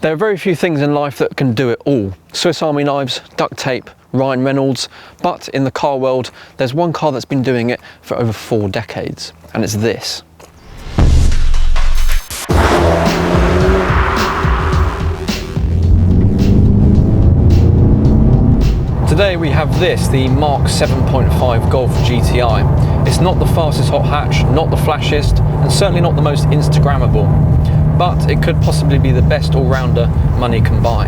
There are very few things in life that can do it all. Swiss Army knives, duct tape, Ryan Reynolds, but in the car world, there's one car that's been doing it for over 4 decades, and it's this. Today we have this, the MK7.5 Golf GTI. It's not the fastest hot hatch, not the flashiest, and certainly not the most Instagrammable, but it could possibly be the best all-rounder money can buy.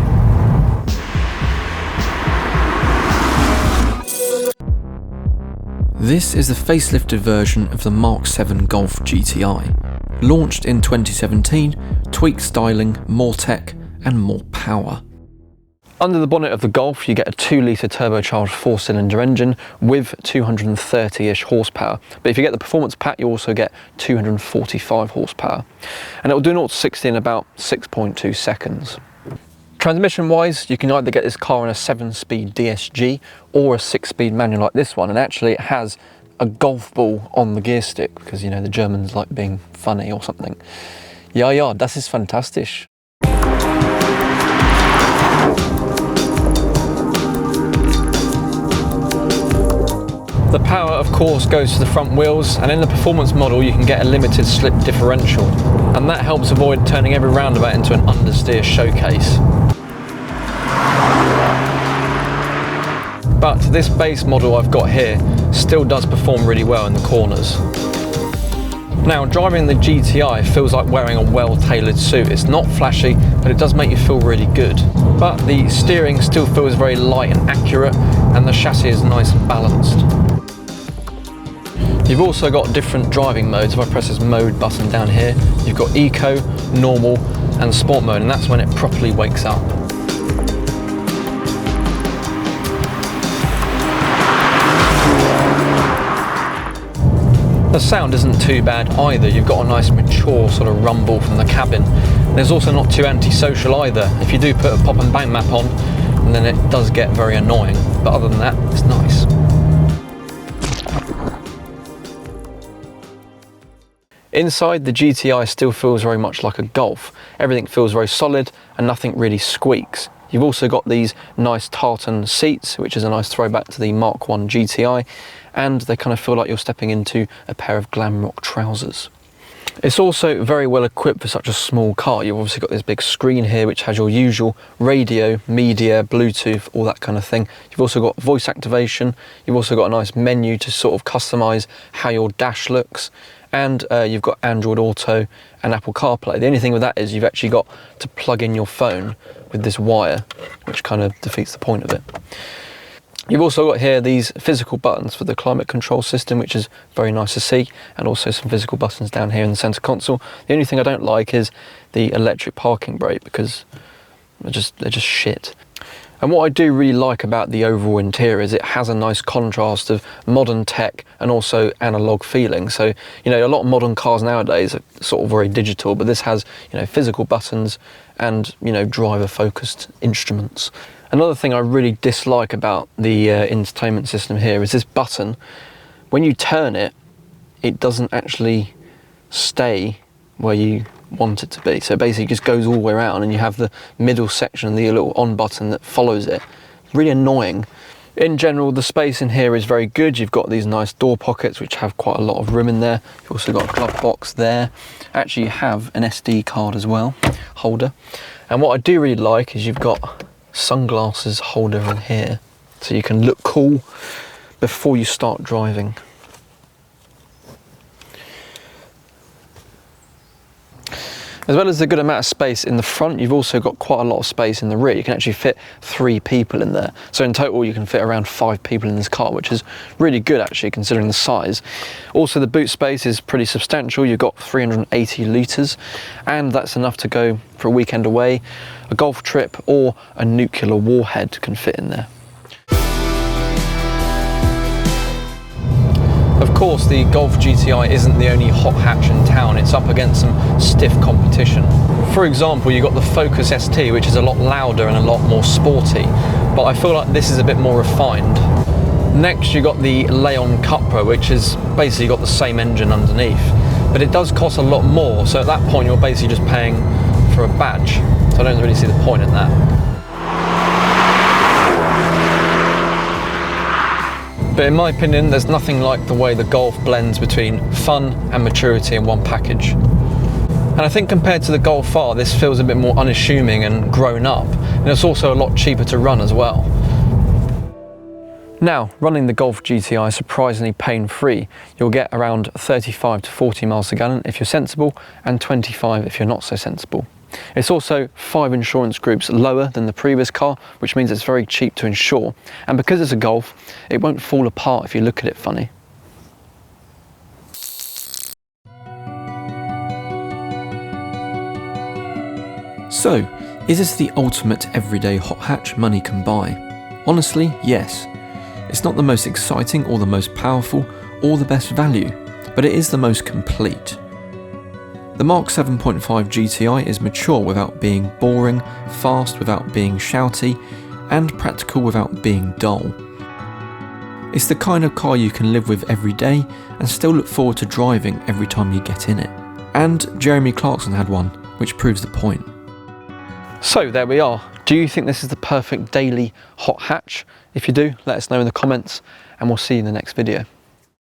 This is the facelifted version of the MK7 Golf GTI. Launched in 2017, tweaked styling, more tech, and more power. Under the bonnet of the Golf, you get a 2-litre turbocharged 4-cylinder engine with 230-ish horsepower. But if you get the performance pack, you also get 245 horsepower. And it will do 0 to 60 in about 6.2 seconds. Transmission-wise, you can either get this car in a 7-speed DSG or a 6-speed manual like this one. And actually it has a golf ball on the gear stick because, you know, the Germans like being funny or something. Ja, das ist fantastisch. The power, of course, goes to the front wheels, and in the performance model you can get a limited slip differential, and that helps avoid turning every roundabout into an understeer showcase. But this base model I've got here still does perform really well in the corners. Now, driving the GTI feels like wearing a well-tailored suit. It's not flashy, but it does make you feel really good. But the steering still feels very light and accurate, and the chassis is nice and balanced. You've also got different driving modes. If I press this mode button down here, you've got Eco, Normal, and Sport mode, and that's when it properly wakes up. The sound isn't too bad either. You've got a nice mature sort of rumble from the cabin. There's also not too antisocial either. If you do put a pop and bang map on, and then it does get very annoying. But other than that, it's nice. Inside, the GTI still feels very much like a Golf. Everything feels very solid and nothing really squeaks. You've also got these nice tartan seats, which is a nice throwback to the Mk1 GTI, and they kind of feel like you're stepping into a pair of glam rock trousers. It's also very well equipped for such a small car. You've obviously got this big screen here which has your usual radio, media, Bluetooth, all that kind of thing. You've also got voice activation. You've also got a nice menu to sort of customize how your dash looks. And you've got Android Auto and Apple CarPlay. The only thing with that is you've actually got to plug in your phone with this wire, which kind of defeats the point of it. You've also got here these physical buttons for the climate control system, which is very nice to see, and also some physical buttons down here in the center console. The only thing I don't like is the electric parking brake, because they're just shit. And what I do really like about the overall interior is it has a nice contrast of modern tech and also analog feeling. So, you know, a lot of modern cars nowadays are sort of very digital, but this has, you know, physical buttons and, you know, driver focused instruments. Another thing I really dislike about the entertainment system here is this button. When you turn it, it doesn't actually stay where you want it to be. So basically it just goes all the way around, and you have the middle section, the little on button that follows it. Really annoying. In general, the space in here is very good. You've got these nice door pockets which have quite a lot of room in there. You've also got a glove box there. Actually, you have an SD card as well, holder. And what I do really like is you've got sunglasses holder in here, so you can look cool before you start driving. As well as the good amount of space in the front, you've also got quite a lot of space in the rear. You can actually fit 3 people in there. So in total, you can fit around 5 people in this car, which is really good actually, considering the size. Also, the boot space is pretty substantial. You've got 380 litres, and that's enough to go for a weekend away, a golf trip, or a nuclear warhead can fit in there. Of course, the Golf GTI isn't the only hot hatch in town. It's up against some stiff competition. For example, you've got the Focus ST, which is a lot louder and a lot more sporty, but I feel like this is a bit more refined. Next, you've got the Leon Cupra, which has basically got the same engine underneath, but it does cost a lot more. So at that point, you're basically just paying for for a badge, so I don't really see the point in that. But in my opinion, there's nothing like the way the Golf blends between fun and maturity in one package. And I think compared to the Golf R, this feels a bit more unassuming and grown up, and it's also a lot cheaper to run as well. Now, running the Golf GTI is surprisingly pain-free. You'll get around 35 to 40 miles per gallon if you're sensible, and 25 if you're not so sensible. It's also 5 insurance groups lower than the previous car, which means it's very cheap to insure. And because it's a Golf, it won't fall apart if you look at it funny. So, is this the ultimate everyday hot hatch money can buy? Honestly, yes. It's not the most exciting or the most powerful or the best value, but it is the most complete. The MK7.5 GTI is mature without being boring, fast without being shouty, and practical without being dull. It's the kind of car you can live with every day and still look forward to driving every time you get in it. And Jeremy Clarkson had one, which proves the point. So there we are. Do you think this is the perfect daily hot hatch? If you do, let us know in the comments, and we'll see you in the next video.